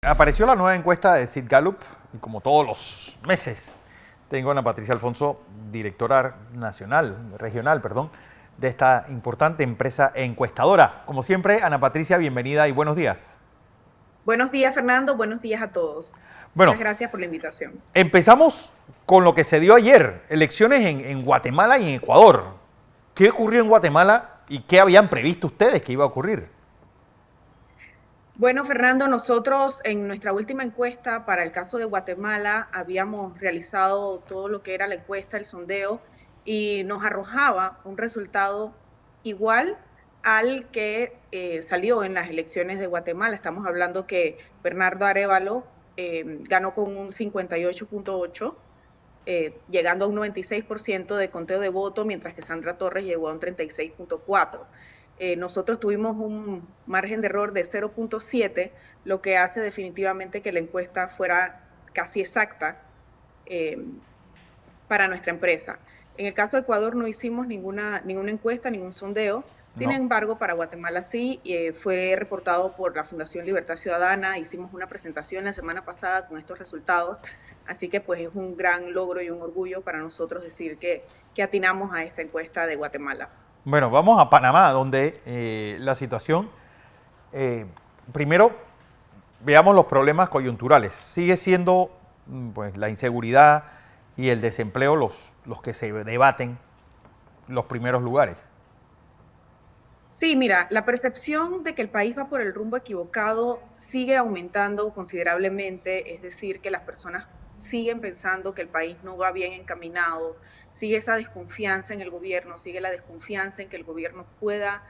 Apareció la nueva encuesta de Sid Gallup y como todos los meses tengo a Ana Patricia Alfonso, directora regional, de esta importante empresa encuestadora. Como siempre, Ana Patricia, bienvenida y buenos días. Buenos días, Fernando. Buenos días a todos. Bueno, Muchas gracias por la invitación. empezamos con lo que se dio ayer, elecciones en Guatemala y en Ecuador. ¿Qué ocurrió en Guatemala y qué habían previsto ustedes que iba a ocurrir? Bueno, Fernando, nosotros en nuestra última encuesta para el caso de Guatemala habíamos realizado todo lo que era la encuesta, el sondeo, y nos arrojaba un resultado igual al que salió en las elecciones de Guatemala. Estamos hablando que Bernardo Arévalo ganó con un 58.8, llegando a un 96% de conteo de voto, mientras que Sandra Torres llegó a un 36.4%. Nosotros tuvimos un margen de error de 0.7, lo que hace definitivamente que la encuesta fuera casi exacta para nuestra empresa. En el caso de Ecuador no hicimos ninguna encuesta, ningún sondeo. Sin No. embargo, para Guatemala sí, fue reportado por la Fundación Libertad Ciudadana. Hicimos una presentación la semana pasada con estos resultados, así que pues es un gran logro y un orgullo para nosotros decir que atinamos a esta encuesta de Guatemala. Bueno, vamos a Panamá, donde la situación, primero, veamos los problemas coyunturales. Sigue siendo pues, la inseguridad y el desempleo los que se debaten los primeros lugares. Sí, mira, la percepción de que el país va por el rumbo equivocado sigue aumentando considerablemente, es decir, que las personas siguen pensando que el país no va bien encaminado, sigue esa desconfianza en el gobierno, sigue la desconfianza en que el gobierno pueda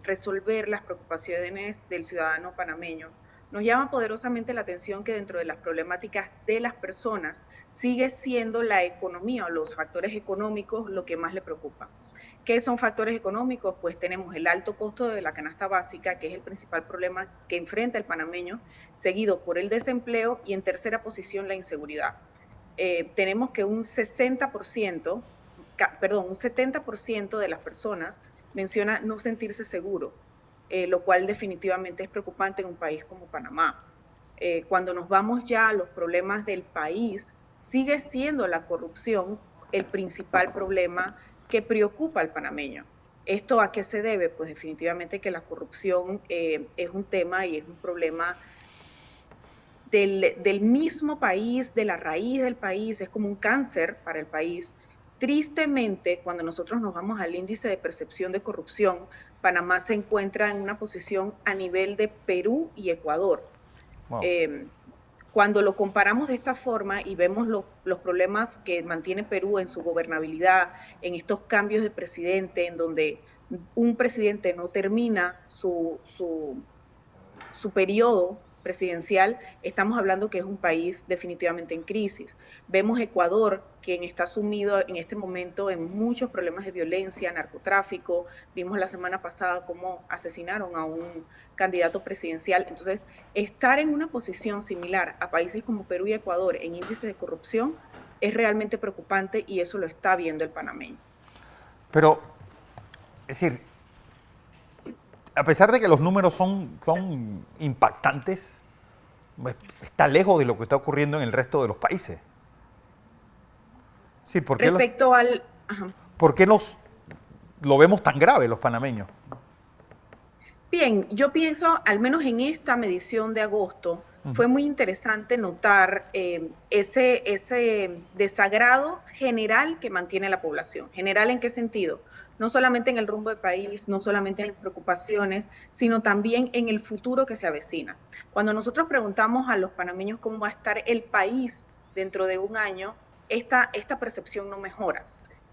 resolver las preocupaciones del ciudadano panameño. Nos llama poderosamente la atención que dentro de las problemáticas de las personas sigue siendo la economía o los factores económicos lo que más le preocupa. ¿Qué son factores económicos? Pues tenemos el alto costo de la canasta básica, que es el principal problema que enfrenta el panameño, seguido por el desempleo y en tercera posición la inseguridad. Tenemos que un 70% de las personas menciona no sentirse seguro, lo cual definitivamente es preocupante en un país como Panamá. Cuando nos vamos ya a los problemas del país, sigue siendo la corrupción el principal problema que preocupa al panameño. ¿Esto a qué se debe? Pues definitivamente que la corrupción es un tema y es un problema del mismo país, de la raíz del país, es como un cáncer para el país. Tristemente, cuando nosotros nos vamos al índice de percepción de corrupción, Panamá se encuentra en una posición a nivel de Perú y Ecuador. Wow. Eh, Cuando lo comparamos de esta forma y vemos los problemas que mantiene Perú en su gobernabilidad, en estos cambios de presidente, en donde un presidente no termina su periodo presidencial, estamos hablando que es un país definitivamente en crisis. Vemos Ecuador, quien está sumido en este momento en muchos problemas de violencia, narcotráfico. Vimos la semana pasada cómo asesinaron a un candidato presidencial. Entonces, estar en una posición similar a países como Perú y Ecuador en índice de corrupción es realmente preocupante y eso lo está viendo el panameño. Pero, es decir, a pesar de que los números son impactantes, pues, está lejos de lo que está ocurriendo en el resto de los países. Sí, Respecto al... Ajá. ¿por qué lo vemos tan grave los panameños? Bien, yo pienso, al menos en esta medición de agosto, fue muy interesante notar ese desagrado general que mantiene la población. ¿General en qué sentido? No solamente en el rumbo del país, no solamente en las preocupaciones, sino también en el futuro que se avecina. Cuando nosotros preguntamos a los panameños cómo va a estar el país dentro de un año, esta percepción no mejora.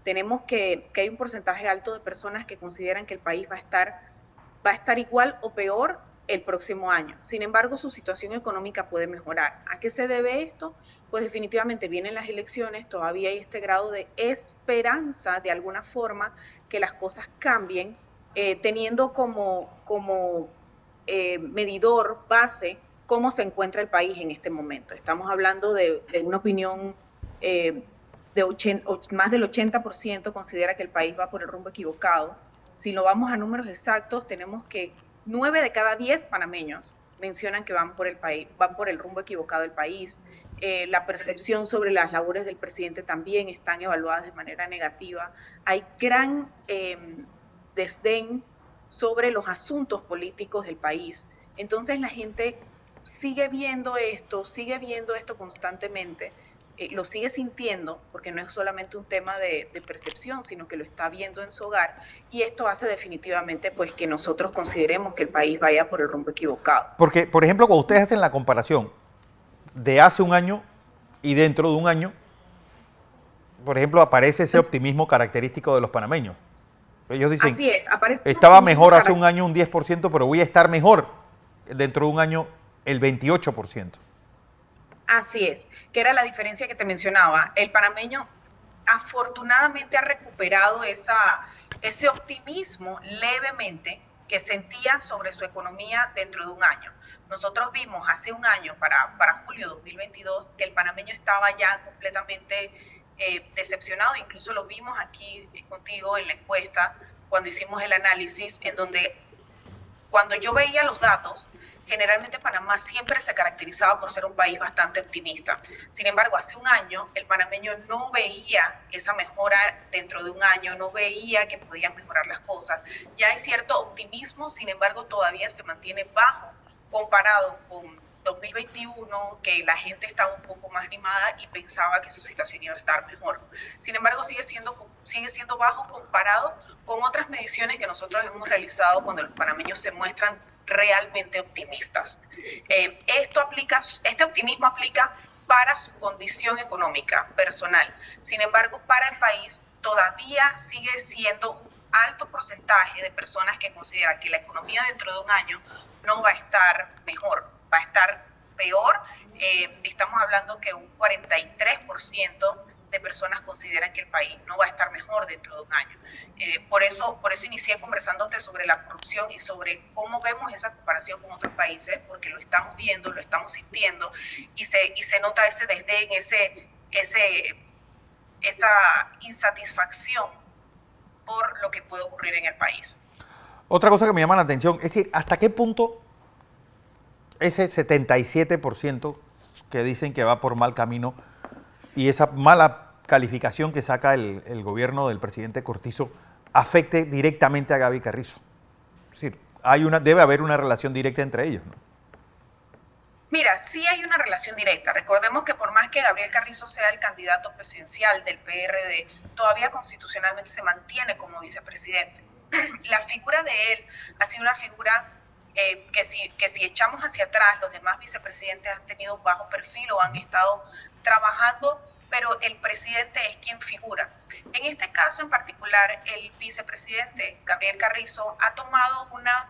Tenemos que hay un porcentaje alto de personas que consideran que el país va a estar igual o peor el próximo año. Sin embargo, su situación económica puede mejorar. ¿A qué se debe esto? Pues definitivamente vienen las elecciones, todavía hay este grado de esperanza de alguna forma que las cosas cambien, teniendo como medidor base cómo se encuentra el país en este momento. Estamos hablando de una opinión más del 80% considera que el país va por el rumbo equivocado. Si lo vamos a números exactos, tenemos que 9 de cada 10 panameños mencionan que van por el país, van por el rumbo equivocado del país. La percepción sobre las labores del presidente también están evaluadas de manera negativa. Hay gran desdén sobre los asuntos políticos del país. Entonces la gente sigue viendo esto constantemente, lo sigue sintiendo, porque no es solamente un tema de percepción, sino que lo está viendo en su hogar, y esto hace definitivamente pues que nosotros consideremos que el país vaya por el rumbo equivocado. Porque, por ejemplo, cuando ustedes hacen la comparación de hace un año y dentro de un año, por ejemplo, aparece ese optimismo característico de los panameños. Ellos dicen, así es, aparece estaba mejor hace un año un 10%, pero voy a estar mejor dentro de un año el 28%. Así es, que era la diferencia que te mencionaba. El panameño afortunadamente ha recuperado ese optimismo levemente que sentía sobre su economía dentro de un año. Nosotros vimos hace un año, para julio de 2022, que el panameño estaba ya completamente decepcionado. Incluso lo vimos aquí contigo en la encuesta, cuando hicimos el análisis, en donde cuando yo veía los datos, generalmente Panamá siempre se caracterizaba por ser un país bastante optimista. Sin embargo, hace un año el panameño no veía esa mejora dentro de un año, no veía que podían mejorar las cosas. Ya hay cierto optimismo, sin embargo, todavía se mantiene bajo comparado con 2021, que la gente estaba un poco más animada y pensaba que su situación iba a estar mejor. Sin embargo, sigue siendo bajo comparado con otras mediciones que nosotros hemos realizado cuando los panameños se muestran realmente optimistas. Este optimismo aplica para su condición económica personal. Sin embargo, para el país todavía sigue siendo un alto porcentaje de personas que consideran que la economía dentro de un año no va a estar mejor, va a estar peor. Estamos hablando que un 43% de personas consideran que el país no va a estar mejor dentro de un año. Por eso inicié conversándote sobre la corrupción y sobre cómo vemos esa comparación con otros países, porque lo estamos viendo, lo estamos sintiendo, y se nota ese desdén, esa insatisfacción por lo que puede ocurrir en el país. Otra cosa que me llama la atención es decir, ¿hasta qué punto ese 77% que dicen que va por mal camino y esa mala calificación que saca el gobierno del presidente Cortizo afecte directamente a Gaby Carrizo? Es decir, debe haber una relación directa entre ellos, ¿no? Mira, sí hay una relación directa. Recordemos que por más que Gabriel Carrizo sea el candidato presidencial del PRD, todavía constitucionalmente se mantiene como vicepresidente. La figura de él ha sido una figura que si echamos hacia atrás, los demás vicepresidentes han tenido bajo perfil o han estado trabajando, pero el presidente es quien figura. En este caso en particular, el vicepresidente Gabriel Carrizo ha tomado una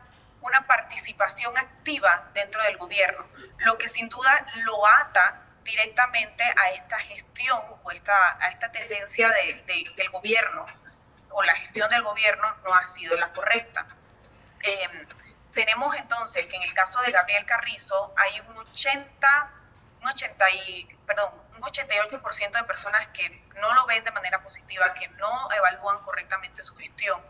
participación activa dentro del gobierno, lo que sin duda lo ata directamente a esta gestión o a esta tendencia del gobierno, o la gestión del gobierno no ha sido la correcta. Tenemos entonces que en el caso de Gabriel Carrizo hay un 88% de personas que no lo ven de manera positiva, que no evalúan correctamente su gestión.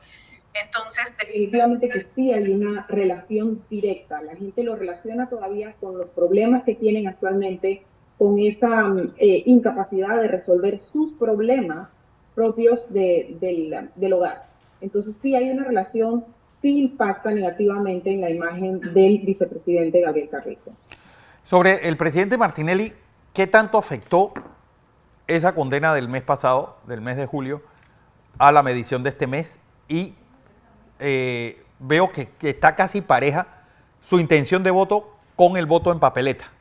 Entonces, definitivamente que sí hay una relación directa. La gente lo relaciona todavía con los problemas que tienen actualmente, con esa incapacidad de resolver sus problemas propios del hogar. Entonces, sí hay una relación, sí impacta negativamente en la imagen del vicepresidente Gabriel Carrizo. Sobre el presidente Martinelli, ¿qué tanto afectó esa condena del mes pasado, del mes de julio, a la medición de este mes? Y veo que está casi pareja su intención de voto con el voto en papeleta.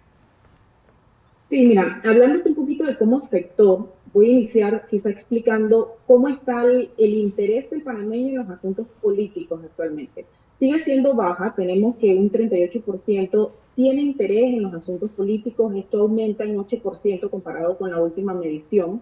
Sí, mira, hablándote un poquito de cómo afectó, voy a iniciar quizá explicando cómo está el interés del panameño en los asuntos políticos actualmente. Sigue siendo baja, tenemos que un 38% tiene interés en los asuntos políticos, esto aumenta en 8% comparado con la última medición.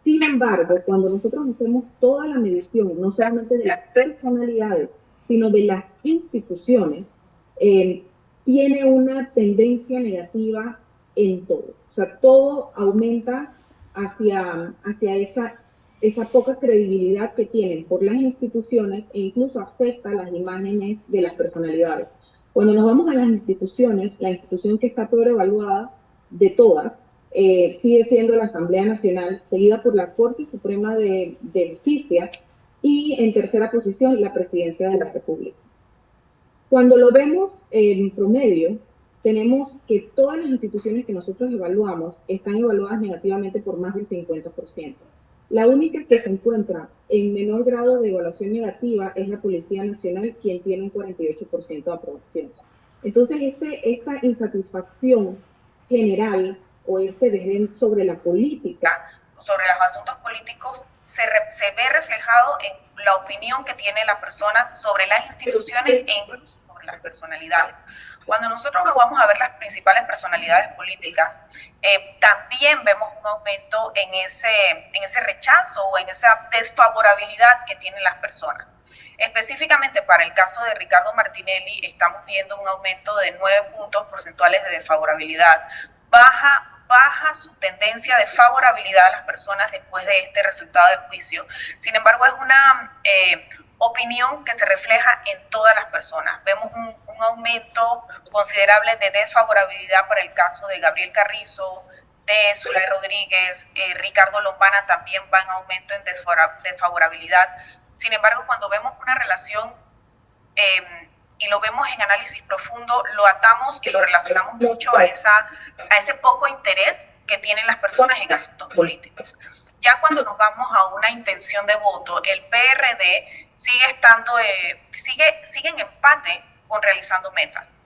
Sin embargo, cuando nosotros hacemos toda la medición, no solamente de las personalidades, sino de las instituciones, tiene una tendencia negativa en todo. O sea, todo aumenta hacia esa poca credibilidad que tienen por las instituciones e incluso afecta las imágenes de las personalidades. Cuando nos vamos a las instituciones, la institución que está peor evaluada de todas sigue siendo la Asamblea Nacional, seguida por la Corte Suprema de Justicia y en tercera posición la Presidencia de la República. Cuando lo vemos en promedio, tenemos que todas las instituciones que nosotros evaluamos están evaluadas negativamente por más del 50%. La única que se encuentra en menor grado de evaluación negativa es la Policía Nacional, quien tiene un 48% de aprobación. Entonces, esta insatisfacción general o este desdén sobre la política, sobre los asuntos políticos, se ve reflejado en la opinión que tiene la persona sobre las instituciones e incluso sobre las personalidades. Cuando nosotros nos vamos a ver las principales personalidades políticas, también vemos un aumento en ese rechazo o en esa desfavorabilidad que tienen las personas. Específicamente para el caso de Ricardo Martinelli, estamos viendo un aumento de 9 puntos porcentuales de desfavorabilidad. Baja su tendencia de favorabilidad a las personas después de este resultado del juicio. Sin embargo, es una opinión que se refleja en todas las personas. Vemos un aumento considerable de desfavorabilidad para el caso de Gabriel Carrizo, de Zulay Rodríguez, Ricardo Lombana también va en aumento en desfavorabilidad. Sin embargo, cuando vemos una relación y lo vemos en análisis profundo, lo atamos y lo relacionamos mucho a ese poco interés que tienen las personas en asuntos políticos. Ya cuando nos vamos a una intención de voto, el PRD sigue en empate con realizando metas,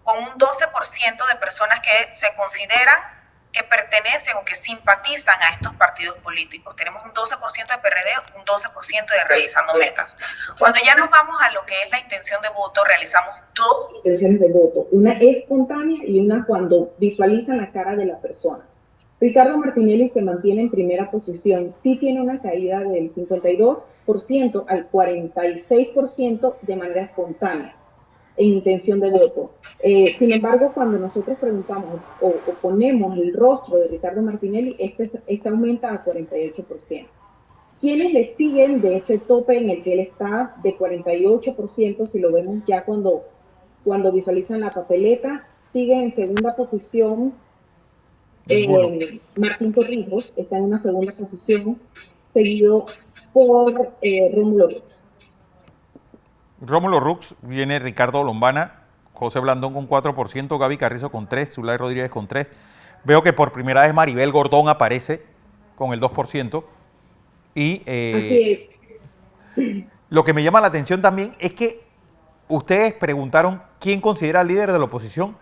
con un 12% de personas que se consideran que pertenecen o que simpatizan a estos partidos políticos. Tenemos un 12% de PRD, un 12% de realizando metas. Cuando ya nos vamos a lo que es la intención de voto, realizamos dos intenciones de voto. Una espontánea y una cuando visualizan la cara de la persona. Ricardo Martinelli se mantiene en primera posición. Sí tiene una caída del 52% al 46% de manera espontánea en intención de voto. Sin embargo, cuando nosotros preguntamos o ponemos el rostro de Ricardo Martinelli, este aumenta a 48%. ¿Quiénes le siguen de ese tope en el que él está de 48%? Si lo vemos ya cuando visualizan la papeleta, sigue en segunda posición Martín Torrijos, está en una segunda posición, seguido por Rómulo Rux. Rómulo Rux, viene Ricardo Lombana, José Blandón con 4%, Gaby Carrizo con 3%, Zulay Rodríguez con 3%. Veo que por primera vez Maribel Gordón aparece con el 2%. Y así es. Lo que me llama la atención también es que ustedes preguntaron quién considera el líder de la oposición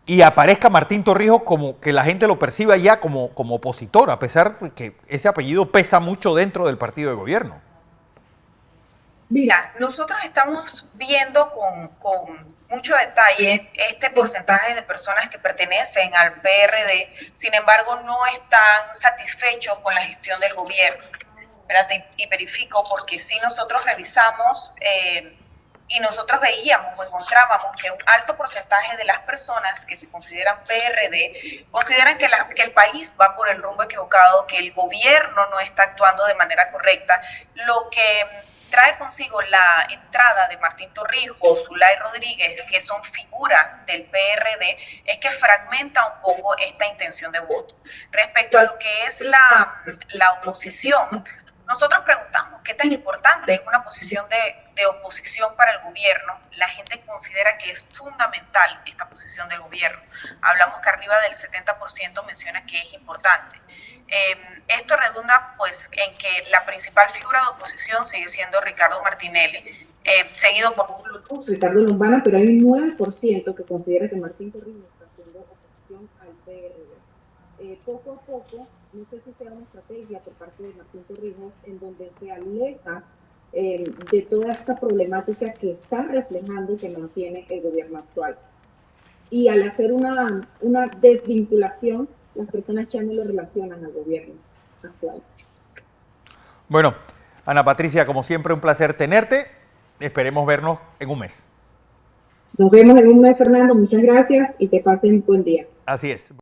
y aparezca Martín Torrijos como que la gente lo perciba ya como opositor, a pesar de que ese apellido pesa mucho dentro del partido de gobierno. Mira, nosotros estamos viendo con mucho detalle este porcentaje de personas que pertenecen al PRD, sin embargo no están satisfechos con la gestión del gobierno. Espérate, y verifico porque si nosotros revisamos y nosotros veíamos o encontrábamos que un alto porcentaje de las personas que se consideran PRD consideran que el país va por el rumbo equivocado, que el gobierno no está actuando de manera correcta, lo que trae consigo la entrada de Martín Torrijos, Zulay Rodríguez, que son figuras del PRD, es que fragmenta un poco esta intención de voto. Respecto a lo que es la oposición, nosotros preguntamos qué tan importante es una posición de oposición para el gobierno. La gente considera que es fundamental esta posición del gobierno. Hablamos que arriba del 70% menciona que es importante. Esto redunda pues en que la principal figura de oposición sigue siendo Ricardo Martinelli, seguido por Ricardo Lombana, pero hay un 9% que considera que Martín Torrijos está haciendo oposición al PRD. Poco a poco, no sé si sea una estrategia por parte de Martín Torrijos en donde se aleja de toda esta problemática que está reflejando que mantiene el gobierno actual. Y al hacer una desvinculación, las personas ya no lo relacionan al gobierno actual. Bueno, Ana Patricia, como siempre, un placer tenerte. Esperemos vernos en un mes. Nos vemos en un mes, Fernando. Muchas gracias y que pasen un buen día. Así es.